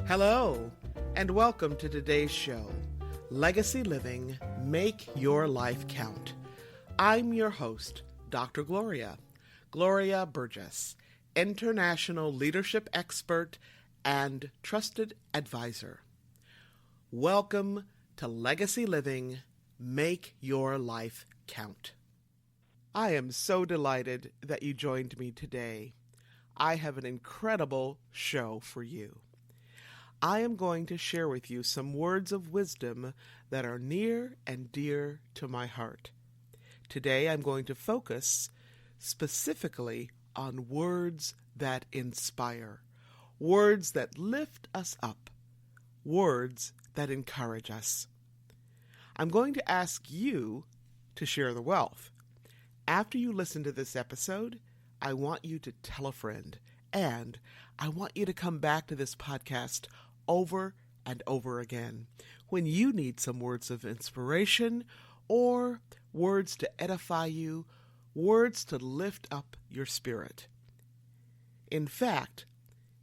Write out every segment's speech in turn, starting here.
Hello, and welcome to today's show, Legacy Living, Make Your Life Count. I'm your host, Dr. Gloria Burgess, international leadership expert and trusted advisor. Welcome to Legacy Living, Make Your Life Count. I am so delighted that you joined me today. I have an incredible show for you. I am going to share with you some words of wisdom that are near and dear to my heart. Today I'm going to focus specifically on words that inspire, words that lift us up, words that encourage us. I'm going to ask you to share the wealth. After you listen to this episode, I want you to tell a friend, and I want you to come back to this podcast over and over again when you need some words of inspiration or words to edify you, words to lift up your spirit. In fact,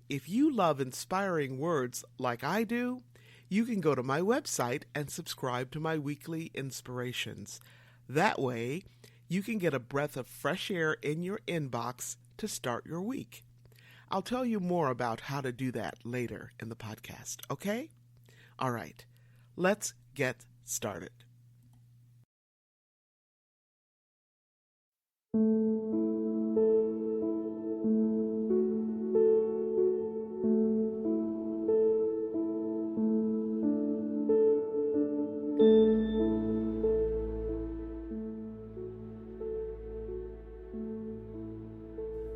if you love inspiring words like I do, you can go to my website and subscribe to my weekly inspirations. That way, you can get a breath of fresh air in your inbox to start your week. I'll tell you more about how to do that later in the podcast, okay? All right, let's get started.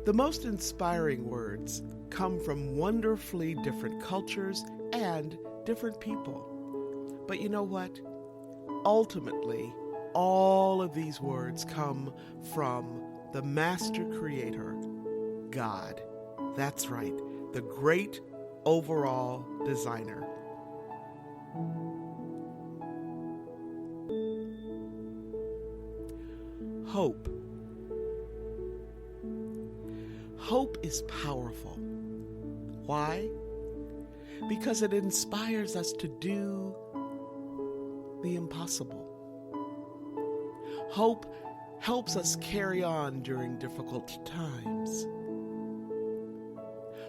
The most inspiring words come from wonderfully different cultures and different people. But you know what? Ultimately, all of these words come from the master creator, God. That's right, the great overall designer. Hope. Hope is powerful. Why? Because it inspires us to do the impossible. Hope helps us carry on during difficult times.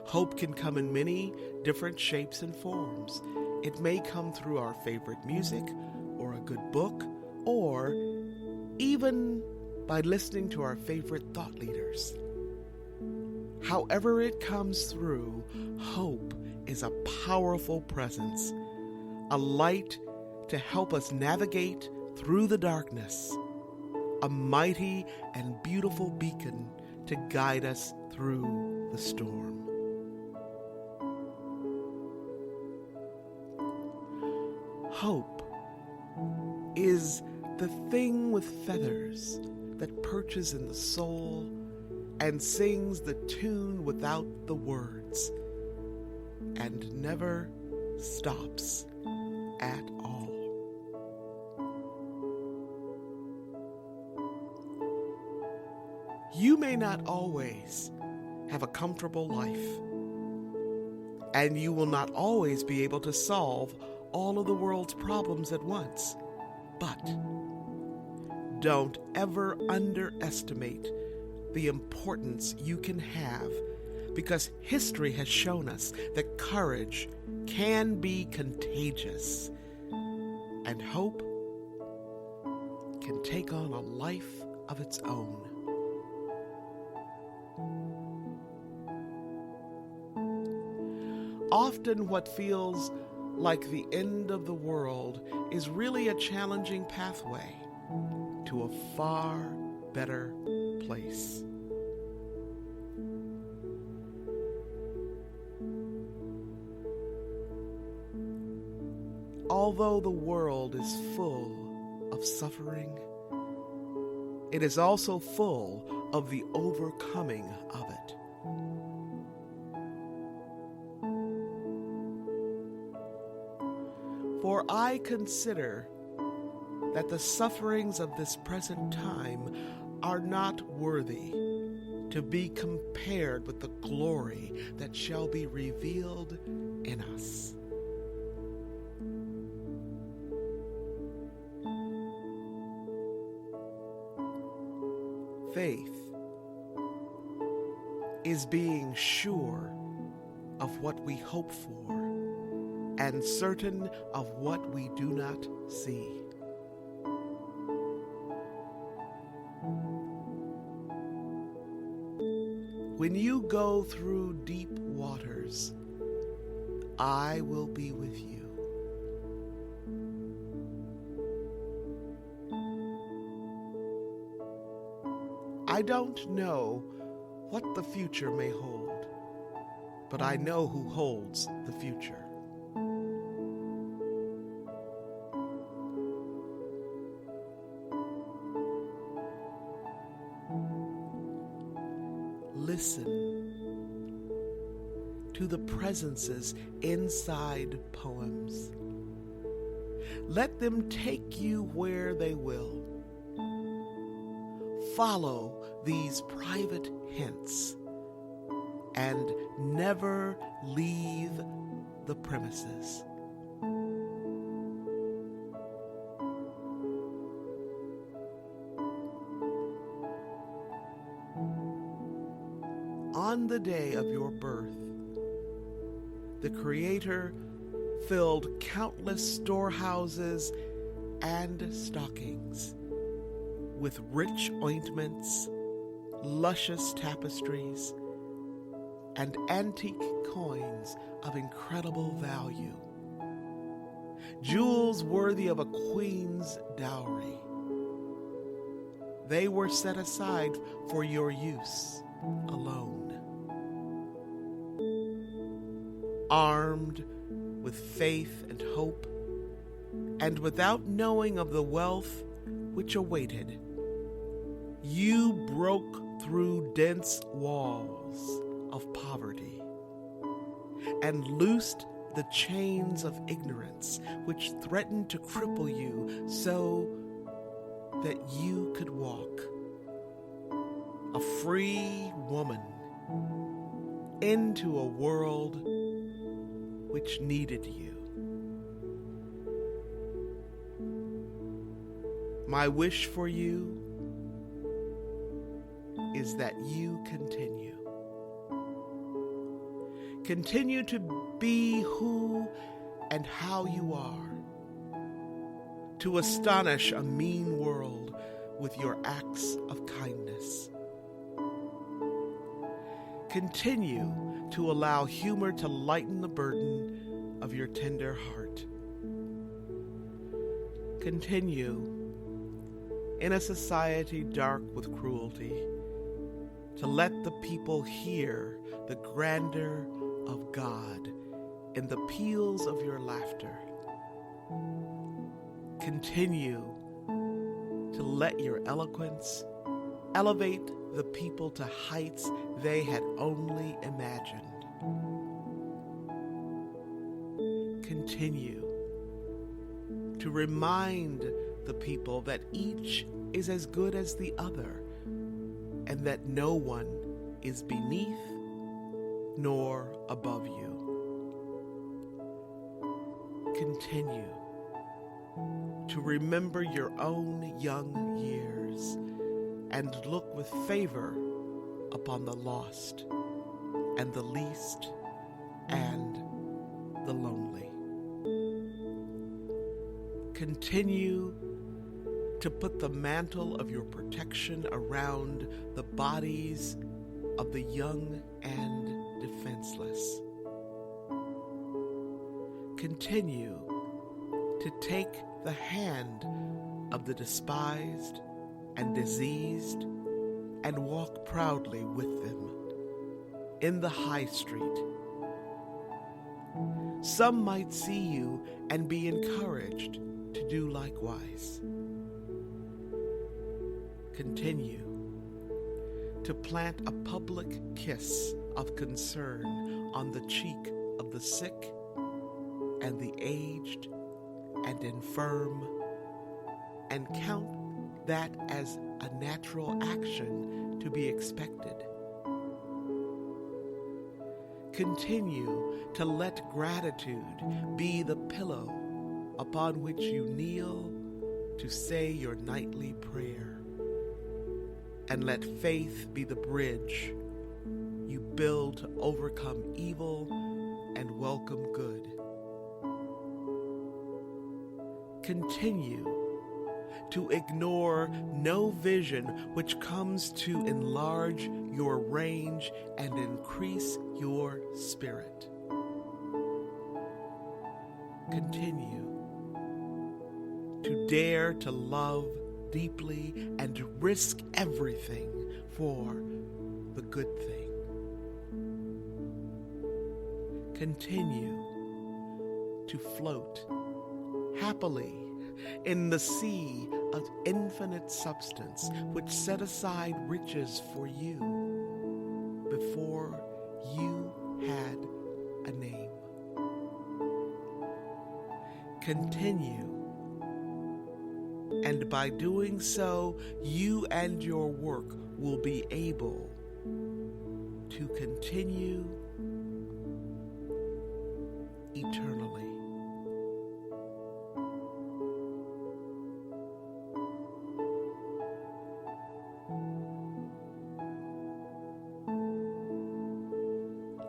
Hope can come in many different shapes and forms. It may come through our favorite music, or a good book, or even by listening to our favorite thought leaders. However it comes through, hope is a powerful presence, a light to help us navigate through the darkness, a mighty and beautiful beacon to guide us through the storm. Hope is the thing with feathers that perches in the soul and sings the tune without the words, and never stops at all. You may not always have a comfortable life, and you will not always be able to solve all of the world's problems at once, but don't ever underestimate the importance you can have, because history has shown us that courage can be contagious, and hope can take on a life of its own. Often what feels like the end of the world is really a challenging pathway to a far better place. Although the world is full of suffering, it is also full of the overcoming of it. For I consider that the sufferings of this present time are not worthy to be compared with the glory that shall be revealed in us. Faith is being sure of what we hope for and certain of what we do not see. When you go through deep waters, I will be with you. I don't know what the future may hold, but I know who holds the future. Listen to the presences inside poems. Let them take you where they will. Follow these private hints and never leave the premises. On the day of your birth, the Creator filled countless storehouses and stockings with rich ointments, luscious tapestries, and antique coins of incredible value, jewels worthy of a queen's dowry. They were set aside for your use alone. Armed with faith and hope, and without knowing of the wealth which awaited, you broke through dense walls of poverty and loosed the chains of ignorance which threatened to cripple you so that you could walk, a free woman, into a world which needed you. My wish for you is that you continue. Continue to be who and how you are, to astonish a mean world with your acts of kindness. Continue to allow humor to lighten the burden of your tender heart. Continue, in a society dark with cruelty, to let the people hear the grandeur of God in the peals of your laughter. Continue to let your eloquence elevate the people to heights they had only imagined. Continue to remind the people that each is as good as the other, and that no one is beneath nor above you. Continue to remember your own young years and look with favor upon the lost and the least and the lonely. Continue to put the mantle of your protection around the bodies of the young and defenseless. Continue to take the hand of the despised and diseased and walk proudly with them in the high street. Some might see you and be encouraged to do likewise. Continue to plant a public kiss of concern on the cheek of the sick and the aged and infirm, and count that as a natural action to be expected. Continue to let gratitude be the pillow upon which you kneel to say your nightly prayer. And let faith be the bridge you build to overcome evil and welcome good. Continue to ignore no vision which comes to enlarge your range and increase your spirit. Continue to dare to love deeply and risk everything for the good thing. Continue to float happily in the sea of infinite substance which set aside riches for you before you had a name. Continue, and by doing so, you and your work will be able to continue eternally.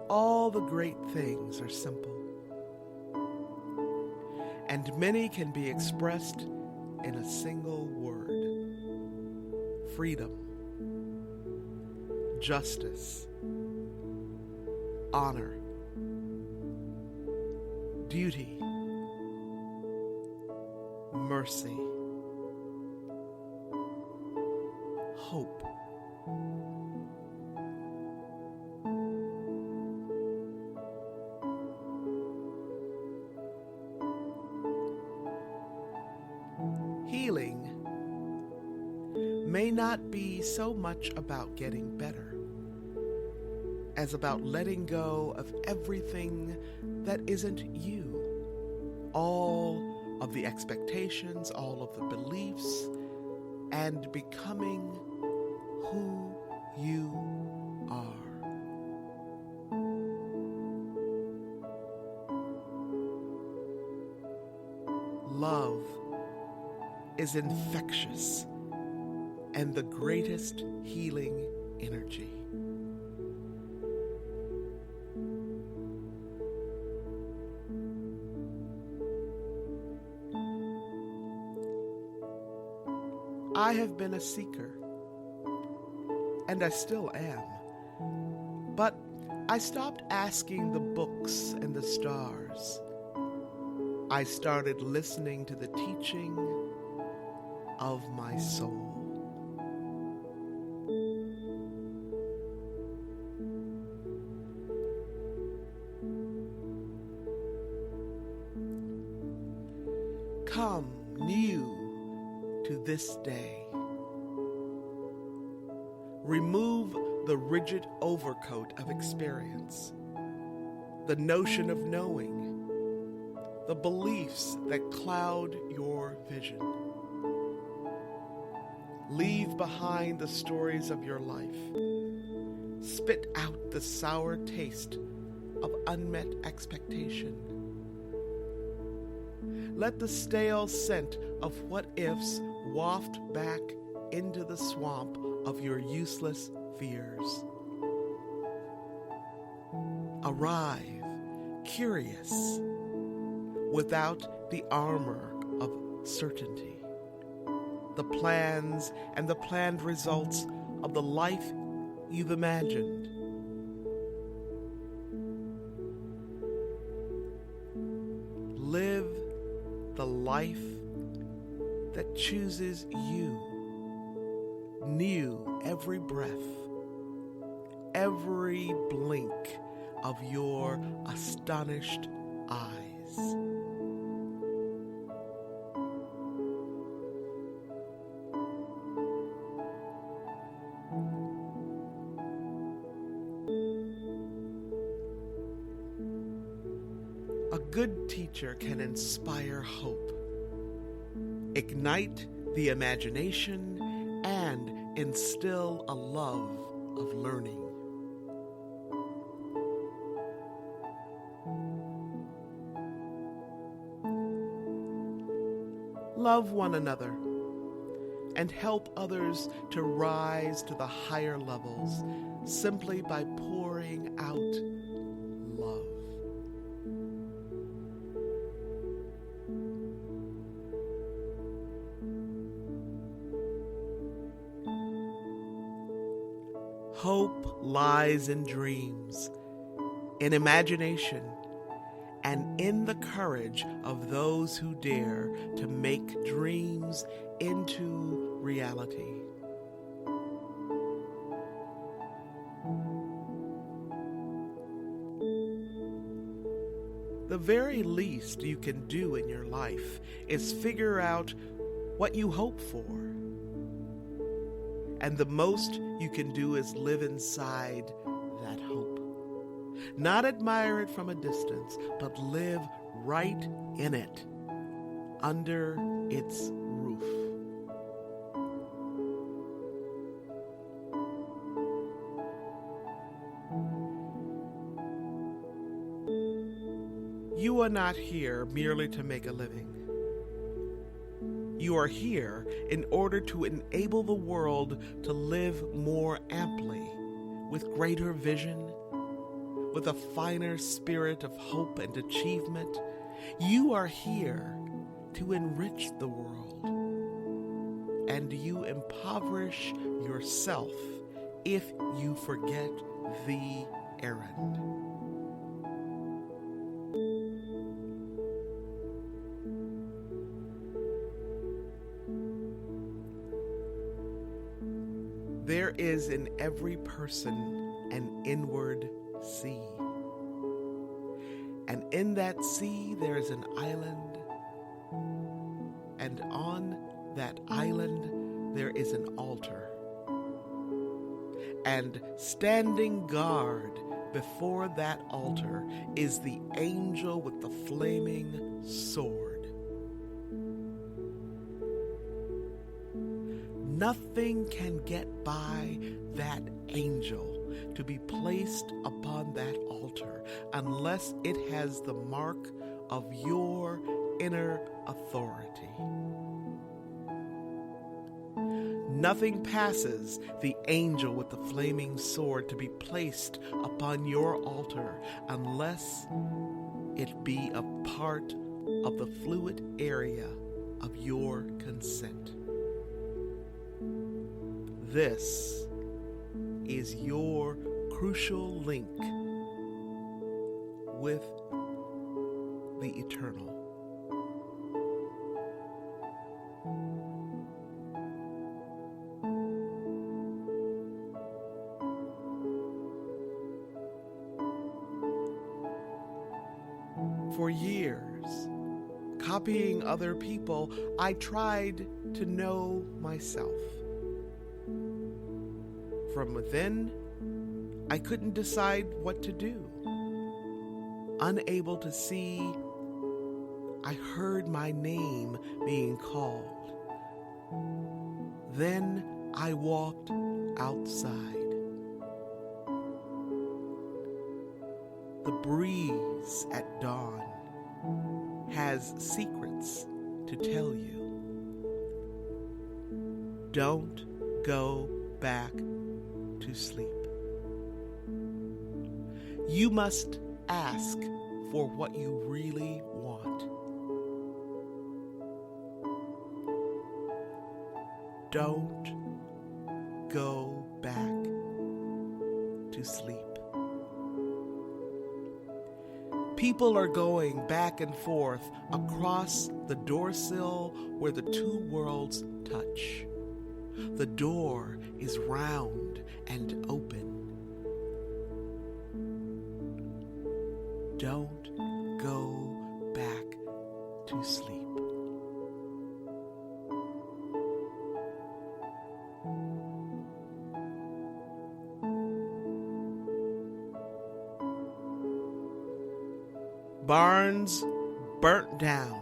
All the great things are simple, and many can be expressed in a single word: freedom, justice, honor, duty, mercy, hope, healing may not be so much about getting better as about letting go of everything that isn't you, all of the expectations, all of the beliefs, and becoming who you are. Love is infectious and the greatest healing energy. I have been a seeker, and I still am, but I stopped asking the books and the stars. I started listening to the teaching of my soul. Come new to this day. Remove the rigid overcoat of experience, the notion of knowing, the beliefs that cloud your vision. Leave behind the stories of your life. Spit out the sour taste of unmet expectation. Let the stale scent of what-ifs waft back into the swamp of your useless fears. Arrive curious, without the armor of certainty, the plans and the planned results of the life you've imagined. Live the life that chooses you, new every breath, every blink of your astonished eyes. A good teacher can inspire hope, ignite the imagination, and instill a love of learning. love one another, and help others to rise to the higher levels simply by pouring out love. Hope lies in dreams, in imagination, and in the courage of those who dare to make dreams into reality. The very least you can do in your life is figure out what you hope for. And the most you can do is live inside that hope. Not admire it from a distance, but live right in it, under its roof. You are not here merely to make a living. You are here in order to enable the world to live more amply, with greater vision, with a finer spirit of hope and achievement. You are here to enrich the world, and you impoverish yourself if you forget the errand. There is in every person an inward sea. And in that sea there is an island. And on that island there is an altar. And standing guard before that altar is the angel with the flaming sword. Nothing can get by that angel to be placed upon that altar unless it has the mark of your inner authority. Nothing passes the angel with the flaming sword to be placed upon your altar unless it be a part of the fluid area of your consent. This is your crucial link with the eternal. For years, copying other people, I tried to know myself. From within, I couldn't decide what to do. Unable to see, I heard my name being called. Then I walked outside. The breeze at dawn has secrets to tell you. Don't go back to sleep. You must ask for what you really want. Don't go back to sleep. People are going back and forth across the doorsill where the two worlds touch. The door is round and open. Don't go back to sleep. Barns burnt down.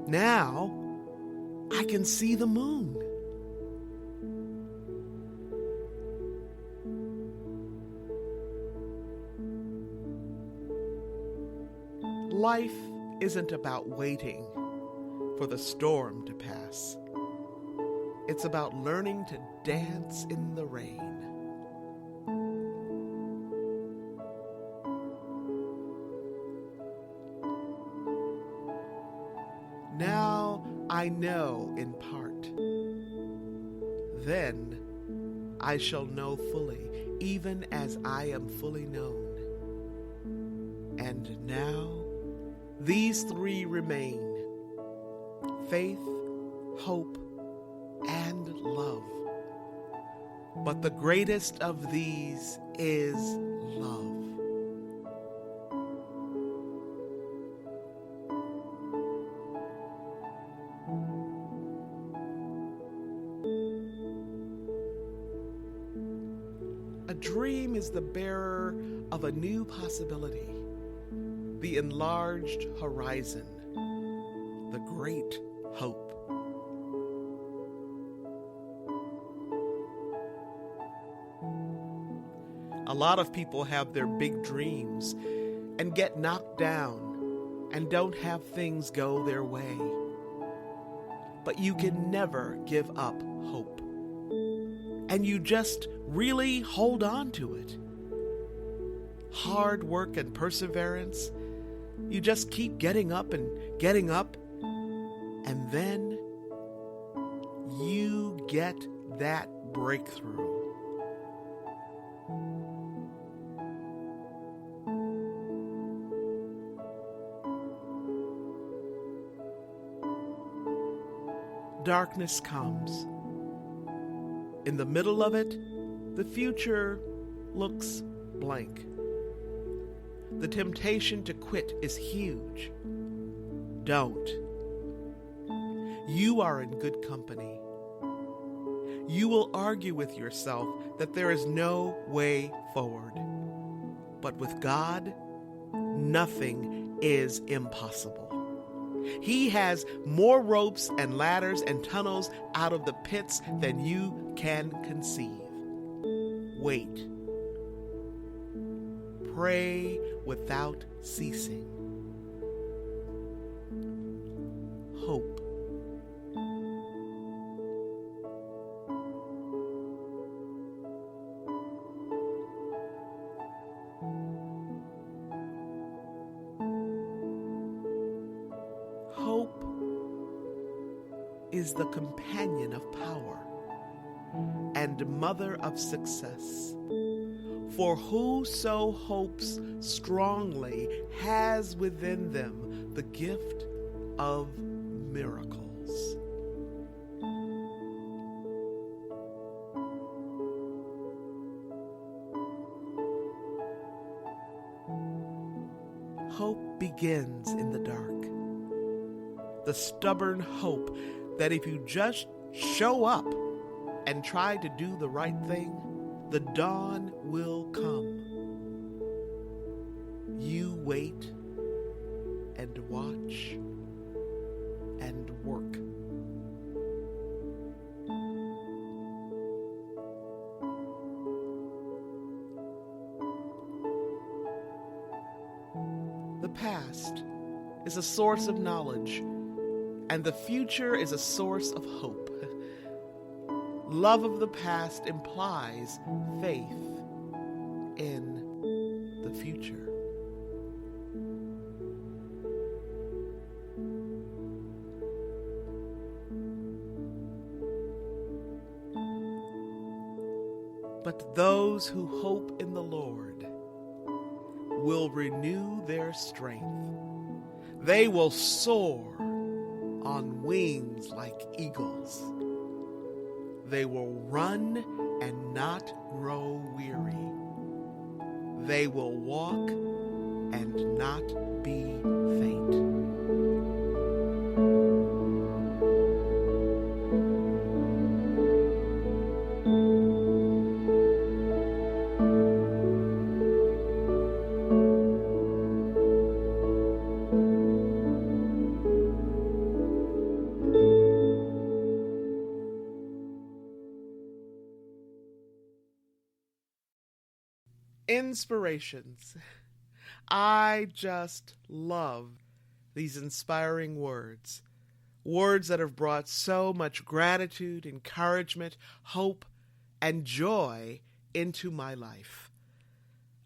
Now I can see the moon. Life isn't about waiting for the storm to pass. It's about learning to dance in the rain. Now I know in part. Then I shall know fully, even as I am fully known. And now these three remain: faith, hope, and love. But the greatest of these is love. A dream is the bearer of a new possibility, the enlarged horizon, the great hope. A lot of people have their big dreams and get knocked down and don't have things go their way. But you can never give up hope. And you just really hold on to it. Hard work and perseverance, you just keep getting up, and then you get that breakthrough. Darkness comes. In the middle of it, the future looks blank. The temptation to quit is huge. Don't. You are in good company. You will argue with yourself that there is no way forward. But with God, nothing is impossible. He has more ropes and ladders and tunnels out of the pits than you can conceive. Wait. Pray without ceasing. Hope. Hope is the companion of power and mother of success. For whoso hopes strongly has within them the gift of miracles. Hope begins in the dark. The stubborn hope that if you just show up and try to do the right thing, the dawn will come. You wait and watch and work. The past is a source of knowledge, and the future is a source of hope. Love of the past implies faith in the future. But those who hope in the Lord will renew their strength. They will soar on wings like eagles. They will run and not grow weary. They will walk and not be faint. Inspirations. I just love these inspiring words. Words that have brought so much gratitude, encouragement, hope, and joy into my life.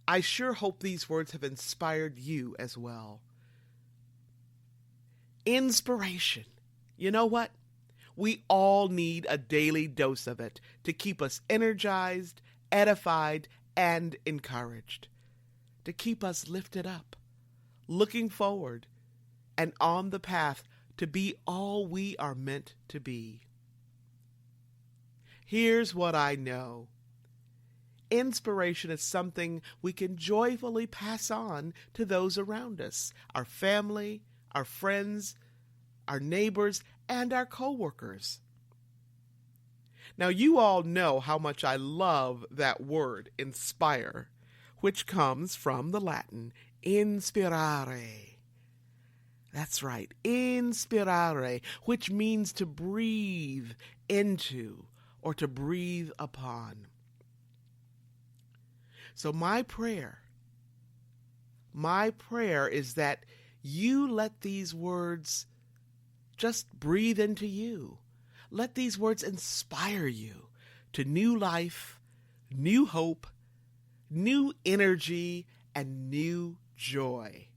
I sure hope these words have inspired you as well. Inspiration. You know what? We all need a daily dose of it to keep us energized, edified, and encouraged. To keep us lifted up, looking forward, and on the path to be all we are meant to be. Here's what I know. Inspiration is something we can joyfully pass on to those around us, our family, our friends, our neighbors, and our coworkers. Now, you all know how much I love that word, inspire, which comes from the Latin inspirare. That's right, inspirare, which means to breathe into or to breathe upon. So my prayer is that you let these words just breathe into you. Let these words inspire you to new life, new hope, new energy, and new joy.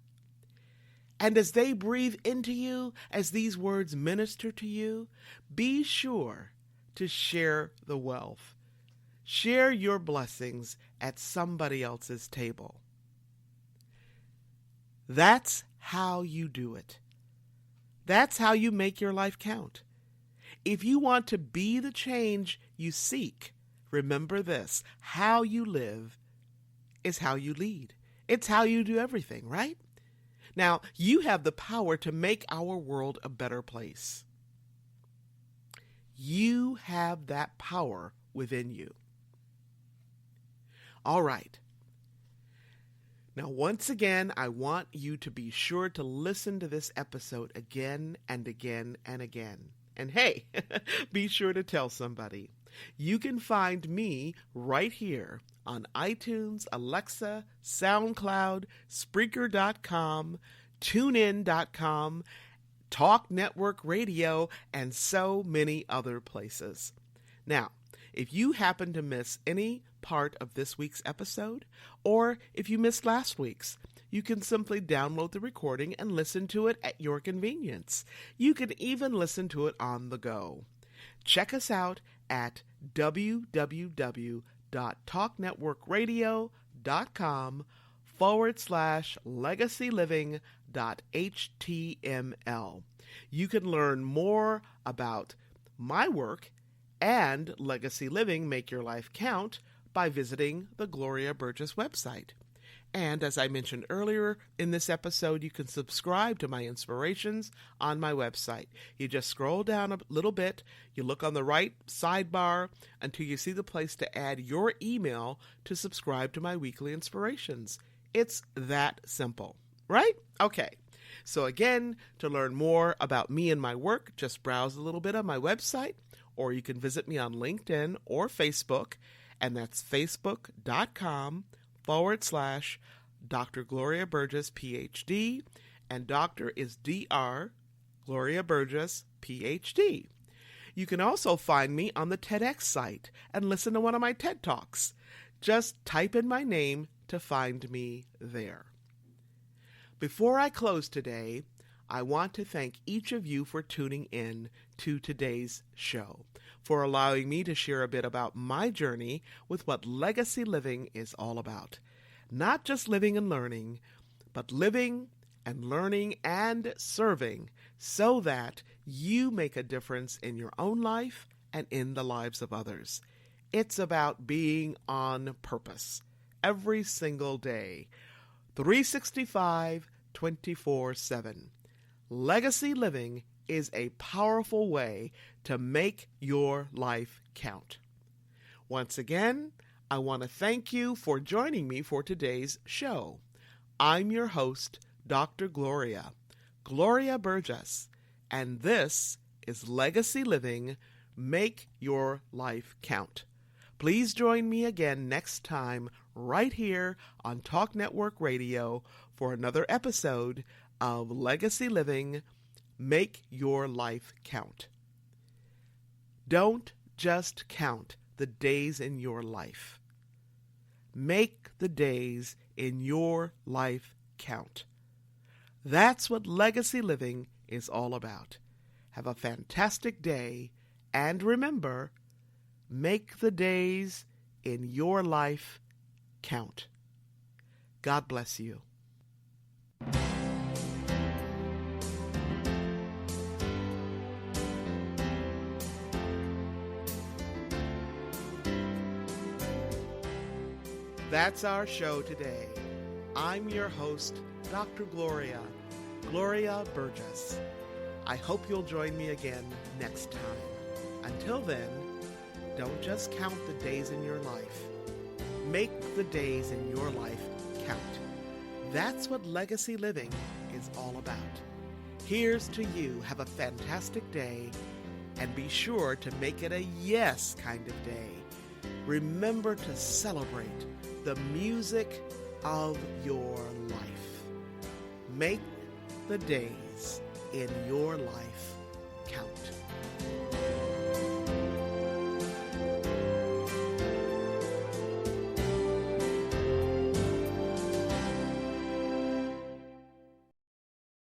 And as they breathe into you, as these words minister to you, be sure to share the wealth. Share your blessings at somebody else's table. That's how you do it. That's how you make your life count. If you want to be the change you seek, remember this: how you live is how you lead. It's how you do everything, right? Now, you have the power to make our world a better place. You have that power within you. All right. Now, once again, I want you to be sure to listen to this episode again and again and again. And hey, be sure to tell somebody. You can find me right here on iTunes, Alexa, SoundCloud, Spreaker.com, TuneIn.com, Talk Network Radio, and so many other places. Now, if you happen to miss any part of this week's episode, or if you missed last week's, you can simply download the recording and listen to it at your convenience. You can even listen to it on the go. Check us out at www.talknetworkradio.com/legacyliving.html. You can learn more about my work and Legacy Living Make Your Life Count by visiting the Gloria Burgess website. And as I mentioned earlier in this episode, you can subscribe to my inspirations on my website. You just scroll down a little bit, you look on the right sidebar until you see the place to add your email to subscribe to my weekly inspirations. It's that simple, right? Okay. So again, to learn more about me and my work, just browse a little bit on my website, or you can visit me on LinkedIn or Facebook, and that's facebook.com/Dr. Gloria Burgess, PhD, and Doctor is Dr. Gloria Burgess, PhD. You can also find me on the TEDx site and listen to one of my TED Talks. Just type in my name to find me there. Before I close today, I want to thank each of you for tuning in to today's show, for allowing me to share a bit about my journey with what legacy living is all about. Not just living and learning, but living and learning and serving so that you make a difference in your own life and in the lives of others. It's about being on purpose every single day, 365, 24/7. Legacy living is a powerful way to make your life count. Once again, I want to thank you for joining me for today's show. I'm your host, Dr. Gloria Burgess, and this is Legacy Living, Make Your Life Count. Please join me again next time right here on Talk Network Radio for another episode of Legacy Living, Make your life count. Don't just count the days in your life. Make the days in your life count. That's what legacy living is all about. Have a fantastic day, and remember, make the days in your life count. God bless you. That's our show today. I'm your host, Dr. Gloria Burgess. I hope you'll join me again next time. Until then, don't just count the days in your life. Make the days in your life count. That's what legacy living is all about. Here's to you. Have a fantastic day, and be sure to make it a yes kind of day. Remember to celebrate the music of your life. Make the days in your life count.